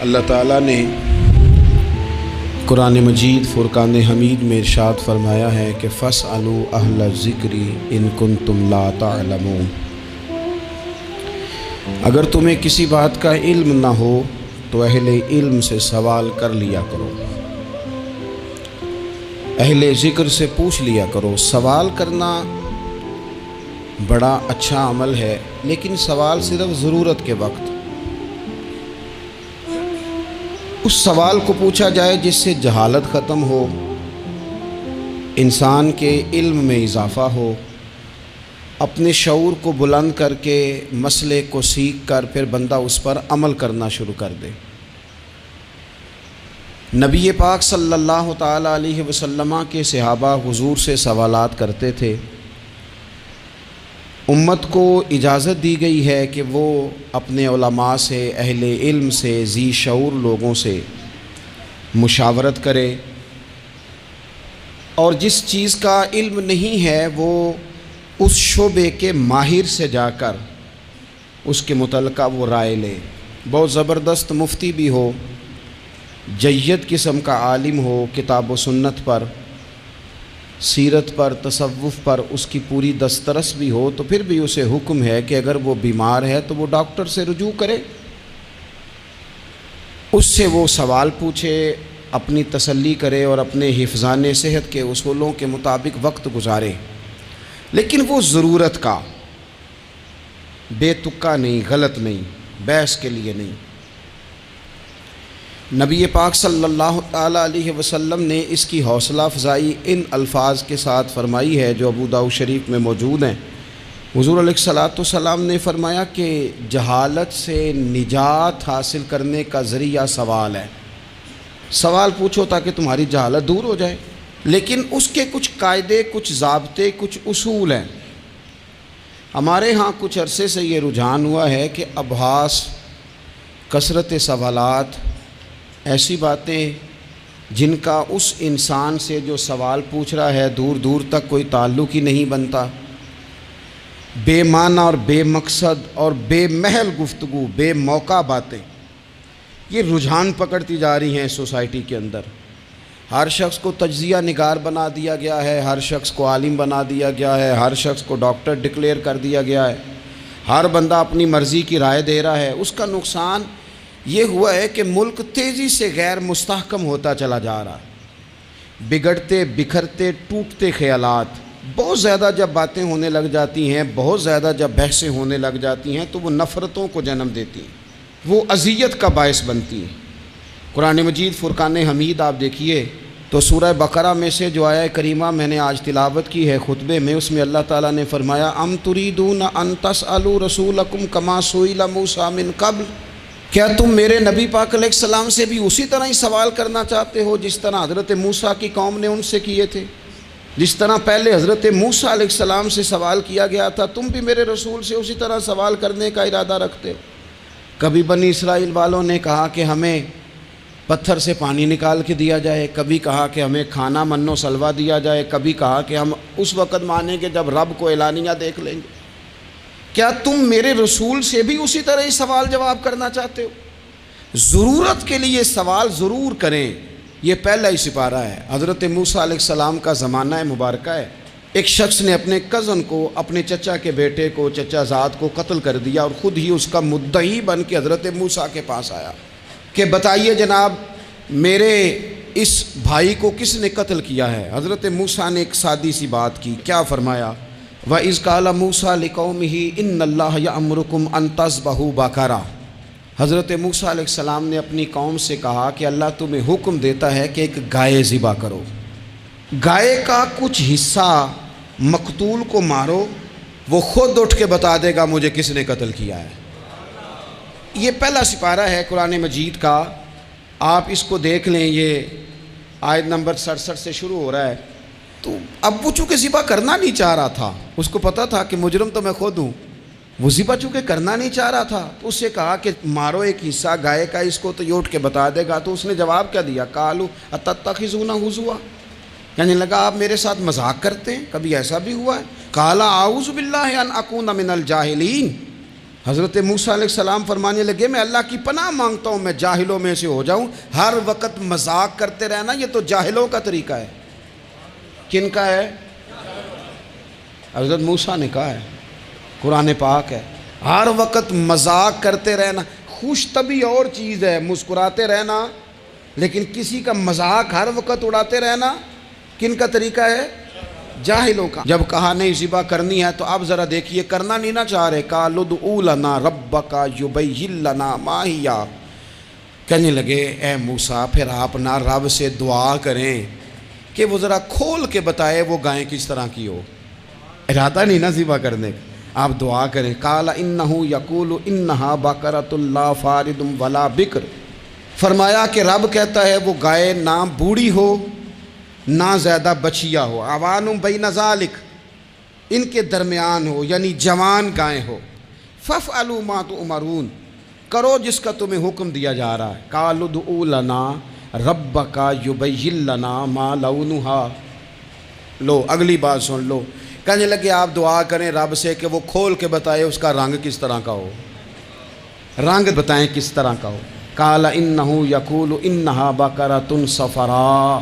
اللہ تعالیٰ نے قرآن مجید فرقان حمید میں ارشاد فرمایا ہے کہ فاسألوا اہل الذکر ان کنتم لا تعلمون۔ اگر تمہیں کسی بات کا علم نہ ہو تو اہل علم سے سوال کر لیا کرو، اہل ذکر سے پوچھ لیا کرو۔ سوال کرنا بڑا اچھا عمل ہے، لیکن سوال صرف ضرورت کے وقت اس سوال کو پوچھا جائے جس سے جہالت ختم ہو، انسان کے علم میں اضافہ ہو، اپنے شعور کو بلند کر کے مسئلے کو سیکھ کر پھر بندہ اس پر عمل کرنا شروع کر دے۔ نبی پاک صلی اللہ تعالی علیہ وسلم کے صحابہ حضور سے سوالات کرتے تھے۔ امت کو اجازت دی گئی ہے کہ وہ اپنے علماء سے، اہل علم سے، ذی شعور لوگوں سے مشاورت کرے، اور جس چیز کا علم نہیں ہے وہ اس شعبے کے ماہر سے جا کر اس کے متعلقہ وہ رائے لے۔ بہت زبردست مفتی بھی ہو، جید قسم کا عالم ہو، کتاب و سنت پر، سیرت پر، تصوف پر اس کی پوری دسترس بھی ہو، تو پھر بھی اسے حکم ہے کہ اگر وہ بیمار ہے تو وہ ڈاکٹر سے رجوع کرے، اس سے وہ سوال پوچھے، اپنی تسلی کرے اور اپنے حفظان صحت کے اصولوں کے مطابق وقت گزارے، لیکن وہ ضرورت کا، بے تکا نہیں، غلط نہیں، بحث کے لیے نہیں۔ نبی پاک صلی اللہ تعالی علیہ وسلم نے اس کی حوصلہ افزائی ان الفاظ کے ساتھ فرمائی ہے جو ابو داؤد شریف میں موجود ہیں۔ حضور علیہ الصلوۃ والسلام نے فرمایا کہ جہالت سے نجات حاصل کرنے کا ذریعہ سوال ہے۔ سوال پوچھو تاکہ تمہاری جہالت دور ہو جائے، لیکن اس کے کچھ قاعدے، کچھ ضابطے، کچھ اصول ہیں۔ ہمارے ہاں کچھ عرصے سے یہ رجحان ہوا ہے کہ ابحاث، کثرت سوالات، ایسی باتیں جن کا اس انسان سے جو سوال پوچھ رہا ہے دور دور تک کوئی تعلق ہی نہیں بنتا، بے معنی اور بے مقصد اور بے محل گفتگو، بے موقع باتیں، یہ رجحان پکڑتی جا رہی ہیں سوسائٹی کے اندر۔ ہر شخص کو تجزیہ نگار بنا دیا گیا ہے، ہر شخص کو عالم بنا دیا گیا ہے، ہر شخص کو ڈاکٹر ڈکلیئر کر دیا گیا ہے، ہر بندہ اپنی مرضی کی رائے دے رہا ہے۔ اس کا نقصان یہ ہوا ہے کہ ملک تیزی سے غیر مستحکم ہوتا چلا جا رہا ہے۔ بگڑتے، بکھرتے، ٹوٹتے خیالات، بہت زیادہ جب باتیں ہونے لگ جاتی ہیں، بہت زیادہ جب بحثیں ہونے لگ جاتی ہیں تو وہ نفرتوں کو جنم دیتی ہیں، وہ اذیت کا باعث بنتی ہیں۔ قرآن مجید فرقان حمید آپ دیکھیے تو سورہ بقرہ میں سے جو آیہ کریمہ میں نے آج تلاوت کی ہے خطبے میں، اس میں اللہ تعالیٰ نے فرمایا ام تریدون ان تسألوا رسولکم کما سئل موسیٰ من قبل، کیا تم میرے نبی پاک علیہ السلام سے بھی اسی طرح ہی سوال کرنا چاہتے ہو جس طرح حضرت موسیٰ کی قوم نے ان سے کیے تھے؟ جس طرح پہلے حضرت موسیٰ علیہ السلام سے سوال کیا گیا تھا، تم بھی میرے رسول سے اسی طرح سوال کرنے کا ارادہ رکھتے ہو؟ کبھی بنی اسرائیل والوں نے کہا کہ ہمیں پتھر سے پانی نکال کے دیا جائے، کبھی کہا کہ ہمیں کھانا من و سلوہ دیا جائے، کبھی کہا کہ ہم اس وقت مانیں گے جب رب کو اعلانیہ دیکھ لیں گے۔ کیا تم میرے رسول سے بھی اسی طرح ہی سوال جواب کرنا چاہتے ہو؟ ضرورت کے لیے سوال ضرور کریں، یہ پہلا ہی سپارہ ہے۔ حضرت موسیٰ علیہ السلام کا زمانہ مبارکہ ہے۔ ایک شخص نے اپنے کزن کو، اپنے چچا کے بیٹے کو، چچا زاد کو قتل کر دیا اور خود ہی اس کا مدعی بن کے حضرت موسیٰ کے پاس آیا کہ بتائیے جناب میرے اس بھائی کو کس نے قتل کیا ہے؟ حضرت موسیٰ نے ایک سادی سی بات کی، کیا فرمایا؟ وَإِذْ قَالَ مُوسَىٰ لِقَوْمِهِ إِنَّ اللَّهَ يَأْمُرُكُمْ أَن تَذْبَحُوا بَقَرَةً۔ حضرت موسیٰ علیہ السلام نے اپنی قوم سے کہا کہ اللہ تمہیں حکم دیتا ہے کہ ایک گائے ذبح کرو، گائے کا کچھ حصہ مقتول کو مارو، وہ خود اٹھ کے بتا دے گا مجھے کس نے قتل کیا ہے۔ یہ پہلا سپارہ ہے قرآن مجید کا، آپ اس کو دیکھ لیں، یہ آیت نمبر 67 سے شروع ہو رہا ہے۔ تو اب وہ چونکہ ذبح کرنا نہیں چاہ رہا تھا، اس کو پتہ تھا کہ مجرم تو میں خود ہوں، وہ ذبح چونکہ کرنا نہیں چاہ رہا تھا تو اس سے کہا کہ مارو ایک حصہ گائے کا، اس کو تو یہ اٹھ کے بتا دے گا۔ تو اس نے جواب کیا دیا؟ قالوا اتتخذون ہزوا، یعنی لگا آپ میرے ساتھ مذاق کرتے ہیں، کبھی ایسا بھی ہوا ہے؟ قال اعوذ باللہ ان اکون من الجاہلین، حضرت موسیٰ علیہ السلام فرمانے لگے میں اللہ کی پناہ مانگتا ہوں میں جاہلوں میں سے ہو جاؤں، ہر وقت مذاق کرتے رہنا یہ تو جاہلوں کا طریقہ ہے۔ کن کا ہے؟ حضرت موسیٰ نے کہا ہے، قرآن پاک ہے، ہر وقت مذاق کرتے رہنا۔ خوش طبعی اور چیز ہے، مسکراتے رہنا، لیکن کسی کا مذاق ہر وقت اڑاتے رہنا کن کا طریقہ ہے؟ جاہلوں کا۔ جب کہا نہیں ذبح کرنی ہے تو اب ذرا دیکھیے کرنا نہیں نہ چاہ رہے، قالوا ادع لنا ربک یبین لنا ما ہی، کہنے لگے اے موسیٰ پھر آپ نہ رب سے دعا کریں کہ وہ ذرا کھول کے بتائے وہ گائیں کس طرح کی ہو۔ ارادہ نہیں نہ ذبح کرنے کا، آپ دعا کریں۔ قال انہ یقول انہا بقرۃ لا فارض ولا بکر، فرمایا کہ رب کہتا ہے وہ گائے نہ بوڑھی ہو نہ زیادہ بچیا ہو، عوان بین ذالک، ان کے درمیان ہو، یعنی جوان گائیں ہو۔ فافعلوا ما تؤمرون، کرو جس کا تمہیں حکم دیا جا رہا ہے۔ قالوا ادع لنا ربک یبین لنا ما لونھا، لو اگلی بات سن لو، کہنے لگے آپ دعا کریں رب سے کہ وہ کھول کے بتائے اس کا رنگ کس طرح کا ہو، رنگ بتائیں کس طرح کا ہو۔ قال انہ یقول انہا بقرۃ صفراء،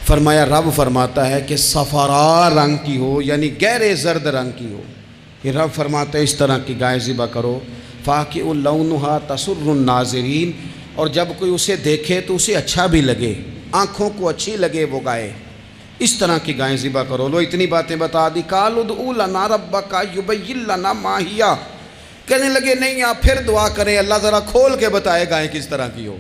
فرمایا رب فرماتا ہے کہ صفراء رنگ کی ہو، یعنی گہرے زرد رنگ کی ہو۔ یہ رب فرماتا ہے اس طرح کی گائے ذبح کرو۔ فاقع لونھا تسر الناظرین، اور جب کوئی اسے دیکھے تو اسے اچھا بھی لگے، آنکھوں کو اچھی لگے وہ گائے، اس طرح کی گائیں ذبح کرو۔ لو اتنی باتیں بتا دی۔ قالوا ادع لنا ربک یبین لنا ما ہی، کہنے لگے نہیں آپ پھر دعا کریں اللہ ذرا کھول کے بتائے گائیں کس طرح کی ہو۔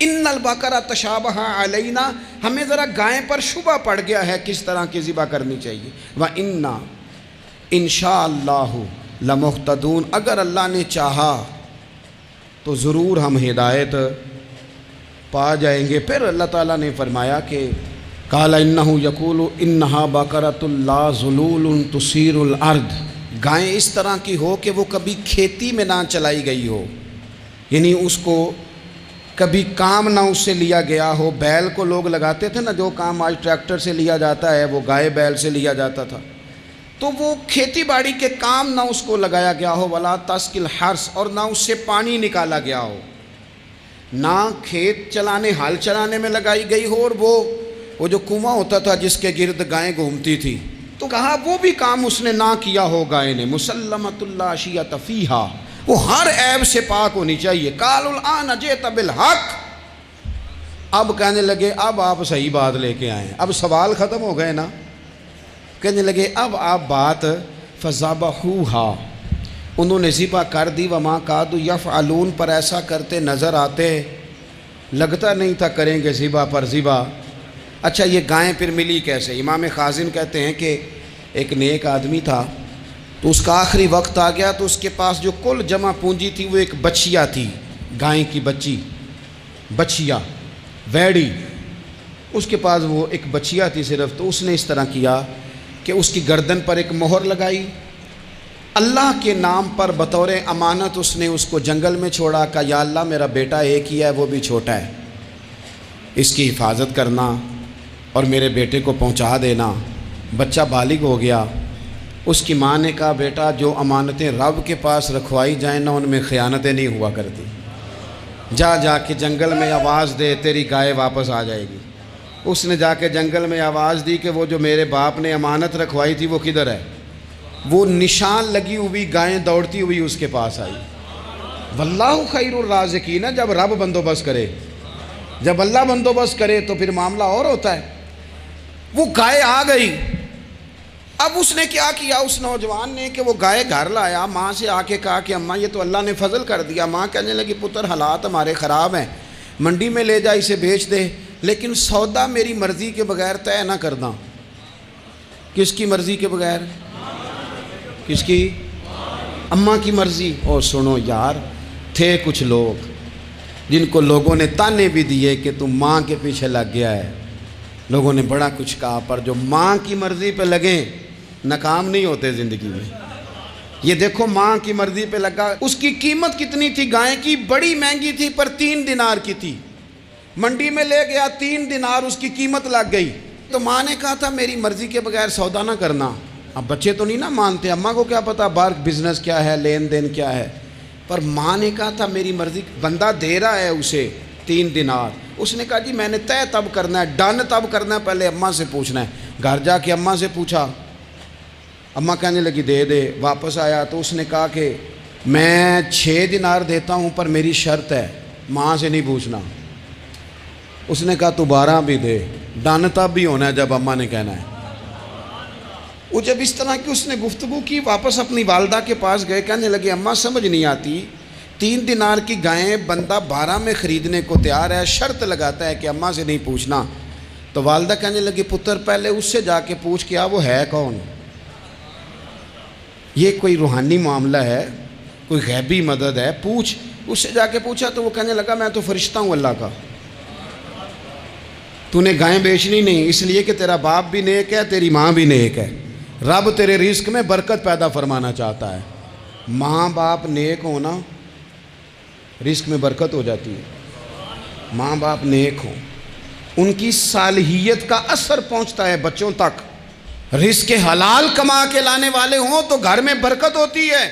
ان البقرہ تشابہ علینا، ہمیں ذرا گائیں پر شبہ پڑ گیا ہے کس طرح کی ذبح کرنی چاہیے۔ وَإِنَّا انشاءاللہ لمہتدون، اگر اللہ نے چاہا تو ضرور ہم ہدایت پا جائیں گے۔ پھر اللہ تعالیٰ نے فرمایا کہ قال انہ یقول انہا بقرۃ لا ذلول تثیر الارض، گائیں اس طرح کی ہو کہ وہ کبھی کھیتی میں نہ چلائی گئی ہو، یعنی اس کو کبھی کام نہ اس سے لیا گیا ہو۔ بیل کو لوگ لگاتے تھے نا، جو کام آج ٹریکٹر سے لیا جاتا ہے وہ گائے بیل سے لیا جاتا تھا، تو وہ کھیتی باڑی کے کام نہ اس کو لگایا گیا ہو۔ ولا تسقی الحرث، اور نہ اس سے پانی نکالا گیا ہو، نہ کھیت چلانے ہل چلانے میں لگائی گئی ہو، اور وہ جو کنواں ہوتا تھا جس کے گرد گائیں گھومتی تھی، تو کہا وہ بھی کام اس نے نہ کیا ہو گائے نے۔ مسلمۃ لا شیۃ فیہا، وہ ہر عیب سے پاک ہونی چاہیے۔ قالوا الآن جئت بالحق، اب کہنے لگے اب آپ صحیح بات لے کے آئیں، اب سوال ختم ہو گئے نا، کہنے لگے اب آپ بات فذبحوہا، انہوں نے ذبح کر دی۔ وما کادوا یفعلون، پر ایسا کرتے نظر آتے، لگتا نہیں تھا کریں گے ذبح پر ذبح۔ اچھا یہ گائیں پھر ملی کیسے؟ امام خازن کہتے ہیں کہ ایک نیک آدمی تھا، تو اس کا آخری وقت آ گیا، تو اس کے پاس جو کل جمع پونجی تھی وہ ایک بچیا تھی، گائیں کی بچی، بچیا ویڑی، اس کے پاس وہ ایک بچیا تھی صرف۔ تو اس نے اس طرح کیا کہ اس کی گردن پر ایک مہر لگائی، اللہ کے نام پر بطور امانت اس نے اس کو جنگل میں چھوڑا، کہا یا اللہ میرا بیٹا ایک ہی ہے وہ بھی چھوٹا ہے، اس کی حفاظت کرنا اور میرے بیٹے کو پہنچا دینا۔ بچہ بالغ ہو گیا، اس کی ماں نے کہا بیٹا جو امانتیں رب کے پاس رکھوائی جائیں نا ان میں خیانتیں نہیں ہوا کرتی، جا کے جنگل میں آواز دے تیری گائے واپس آ جائے گی۔ اس نے جا کے جنگل میں آواز دی کہ وہ جو میرے باپ نے امانت رکھوائی تھی وہ کدھر ہے؟ وہ نشان لگی ہوئی گائیں دوڑتی ہوئی اس کے پاس آئی۔ واللہ خیر الرازقین، جب رب بندوبست کرے، جب اللہ بندوبست کرے تو پھر معاملہ اور ہوتا ہے۔ وہ گائے آ گئی، اب اس نے کیا کیا اس نوجوان نے کہ وہ گائے گھر لایا، ماں سے آ کے کہا کہ اماں یہ تو اللہ نے فضل کر دیا۔ ماں کہنے لگی پتر حالات ہمارے خراب ہیں، منڈی میں لے جا اسے بیچ دے، لیکن سودا میری مرضی کے بغیر طے نہ کرنا۔ کس کی مرضی کے بغیر؟ کس کی؟ اماں کی مرضی۔ اور سنو یار، تھے کچھ لوگ جن کو لوگوں نے تانے بھی دیے کہ تم ماں کے پیچھے لگ گیا ہے، لوگوں نے بڑا کچھ کہا، پر جو ماں کی مرضی پہ لگیں ناکام نہیں ہوتے زندگی میں۔ یہ دیکھو ماں کی مرضی پہ لگا، اس کی قیمت کتنی تھی گائے کی؟ بڑی مہنگی تھی، پر 3 دینار کی تھی۔ منڈی میں لے گیا، 3 دینار اس کی قیمت لگ گئی، تو ماں نے کہا تھا میری مرضی کے بغیر سودا نہ کرنا، اب بچے تو نہیں نا مانتے، اماں کو کیا پتا باہر بزنس کیا ہے، لین دین کیا ہے، پر ماں نے کہا تھا میری مرضی، بندہ دے رہا ہے اسے 3 دینار، اس نے کہا جی میں نے طے تب کرنا ہے، ڈن تب کرنا ہے، پہلے اماں سے پوچھنا ہے۔ گھر جا کے اماں سے پوچھا، اماں کہنے لگی دے دے، واپس آیا تو اس نے کہا کہ میں 6 دینار دیتا ہوں پر میری شرط ہے، ماں سے نہیں پوچھنا۔ اس نے کہا تو 12 بھی دے، ڈن تب بھی ہونا ہے جب اماں نے کہنا ہے۔ وہ جب اس طرح کی اس نے گفتگو کی، واپس اپنی والدہ کے پاس گئے، کہنے لگے اماں سمجھ نہیں آتی، 3 دینار کی گائیں بندہ 12 میں خریدنے کو تیار ہے، شرط لگاتا ہے کہ اماں سے نہیں پوچھنا۔ تو والدہ کہنے لگی پتر پہلے اس سے جا کے پوچھ کیا وہ ہے کون، یہ کوئی روحانی معاملہ ہے، کوئی غیبی مدد ہے، پوچھ۔ اس سے جا کے پوچھا تو وہ کہنے لگا میں تو فرشتہ ہوں اللہ کا، تو نے گائیں بیچنی نہیں، اس لیے کہ تیرا باپ بھی نیک ہے، تیری ماں بھی نیک ہے، رب تیرے رزق میں برکت پیدا فرمانا چاہتا ہے۔ ماں باپ نیک ہونا رزق میں برکت ہو جاتی ہے، ماں باپ نیک ہوں، ان کی صالحیت کا اثر پہنچتا ہے بچوں تک، رزق حلال کما کے لانے والے ہوں تو گھر میں برکت ہوتی ہے۔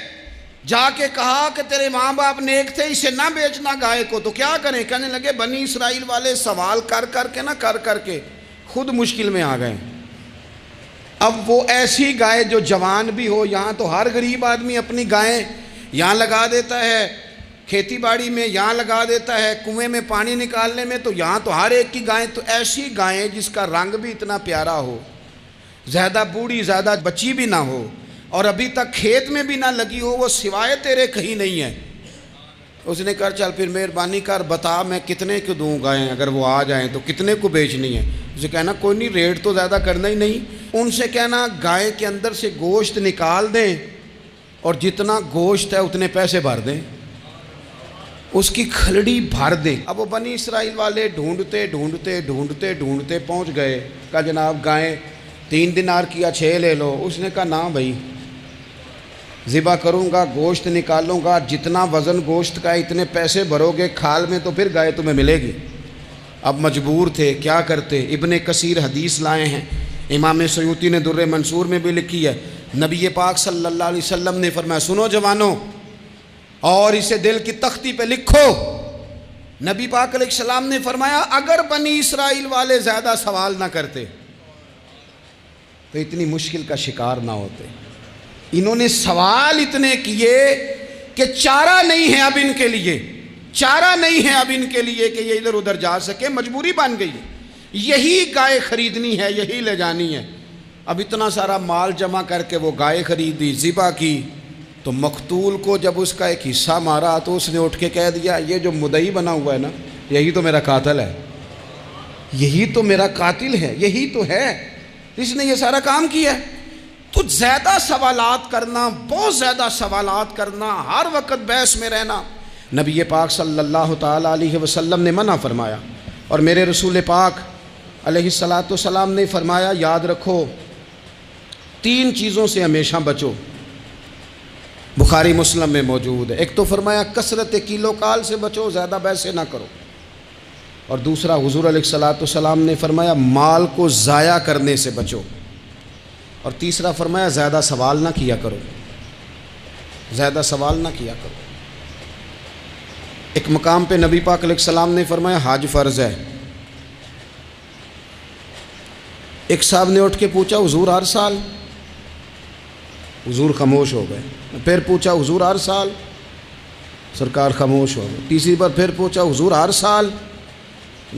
جا کے کہا کہ تیرے ماں باپ نیک تھے، اسے نہ بیچنا گائے کو، تو کیا کریں؟ کہنے لگے بنی اسرائیل والے سوال کر کر کے خود مشکل میں آ گئے۔ اب وہ ایسی گائے جو جوان بھی ہو، یہاں تو ہر غریب آدمی اپنی گائیں یہاں لگا دیتا ہے، کھیتی باڑی میں یہاں لگا دیتا ہے، کنویں میں پانی نکالنے میں، تو یہاں تو ہر ایک کی گائیں، تو ایسی گائیں جس کا رنگ بھی اتنا پیارا ہو، زیادہ بوڑھی زیادہ بچی بھی نہ ہو، اور ابھی تک کھیت میں بھی نہ لگی ہو، وہ سوائے تیرے کہیں نہیں ہے۔ اس نے کہا چل پھر مہربانی کر بتا میں کتنے کو دوں گائیں، اگر وہ آ جائیں تو کتنے کو بیچنی ہے؟ اسے کہنا کوئی نہیں، ریٹ تو زیادہ کرنا ہی نہیں، ان سے کہنا گائے کے اندر سے گوشت نکال دیں اور جتنا گوشت ہے اتنے پیسے بھر دیں، اس کی کھلڑی بھر دیں۔ اب وہ بنی اسرائیل والے ڈھونڈتے پہنچ گئے، کہا جناب گائیں 3 دینار کیا 6 لے لو۔ اس نے کہا نہ بھائی، ذبح کروں گا، گوشت نکالوں گا، جتنا وزن گوشت کا اتنے پیسے بھرو گے کھال میں تو پھر گائے تمہیں ملے گی۔ اب مجبور تھے، کیا کرتے؟ ابن کثیر حدیث لائے ہیں، امام سیوطی نے در منصور میں بھی لکھی ہے، نبی پاک صلی اللہ علیہ وسلم نے فرمایا سنو جوانوں، اور اسے دل کی تختی پہ لکھو، نبی پاک علیہ السلام نے فرمایا اگر بنی اسرائیل والے زیادہ سوال نہ کرتے تو اتنی مشکل کا شکار نہ ہوتے۔ انہوں نے سوال اتنے کیے کہ چارہ نہیں ہے اب ان کے لیے، چارہ نہیں ہے اب ان کے لیے کہ یہ ادھر ادھر جا سکے، مجبوری بن گئی، یہی گائے خریدنی ہے، یہی لے جانی ہے۔ اب اتنا سارا مال جمع کر کے وہ گائے خریدی، ذبح کی، تو مقتول کو جب اس کا ایک حصہ مارا تو اس نے اٹھ کے کہہ دیا یہ جو مدعی بنا ہوا ہے نا، یہی تو میرا قاتل ہے، یہی تو میرا قاتل ہے، یہی تو ہے، اس نے یہ سارا کام کیا ہے۔ تو زیادہ سوالات کرنا، بہت زیادہ سوالات کرنا، ہر وقت بحث میں رہنا، نبی پاک صلی اللہ تعالیٰ علیہ وسلم نے منع فرمایا، اور میرے رسول پاک علیہ السلام نے فرمایا یاد رکھو 3 چیزوں سے ہمیشہ بچو، بخاری مسلم میں موجود ہے۔ ایک تو فرمایا کثرت کیلو کال سے بچو، زیادہ بحث نہ کرو، اور دوسرا حضور علیہ السلام نے فرمایا مال کو ضائع کرنے سے بچو، اور تیسرا فرمایا زیادہ سوال نہ کیا کرو، زیادہ سوال نہ کیا کرو۔ ایک مقام پہ نبی پاک علیہ السلام نے فرمایا حج فرض ہے، ایک صاحب نے اٹھ کے پوچھا حضور ہر سال؟ حضور خاموش ہو گئے۔ پھر پوچھا حضور ہر سال؟ سرکار خاموش ہو گئے۔ تیسری بار پھر پوچھا حضور ہر سال؟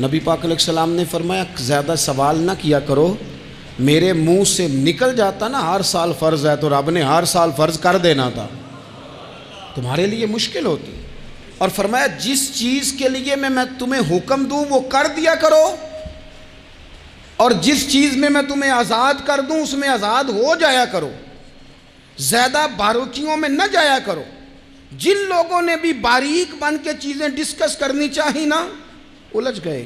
نبی پاک علیہ السلام نے فرمایا زیادہ سوال نہ کیا کرو، میرے منہ سے نکل جاتا نا ہر سال فرض ہے تو رب نے ہر سال فرض کر دینا تھا، تمہارے لیے مشکل ہوتی۔ اور فرمایا جس چیز کے لیے میں تمہیں حکم دوں وہ کر دیا کرو، اور جس چیز میں تمہیں آزاد کر دوں اس میں آزاد ہو جایا کرو، زیادہ باریکیوں میں نہ جایا کرو۔ جن لوگوں نے بھی باریک بن کے چیزیں ڈسکس کرنی چاہی نا، الجھ گئے۔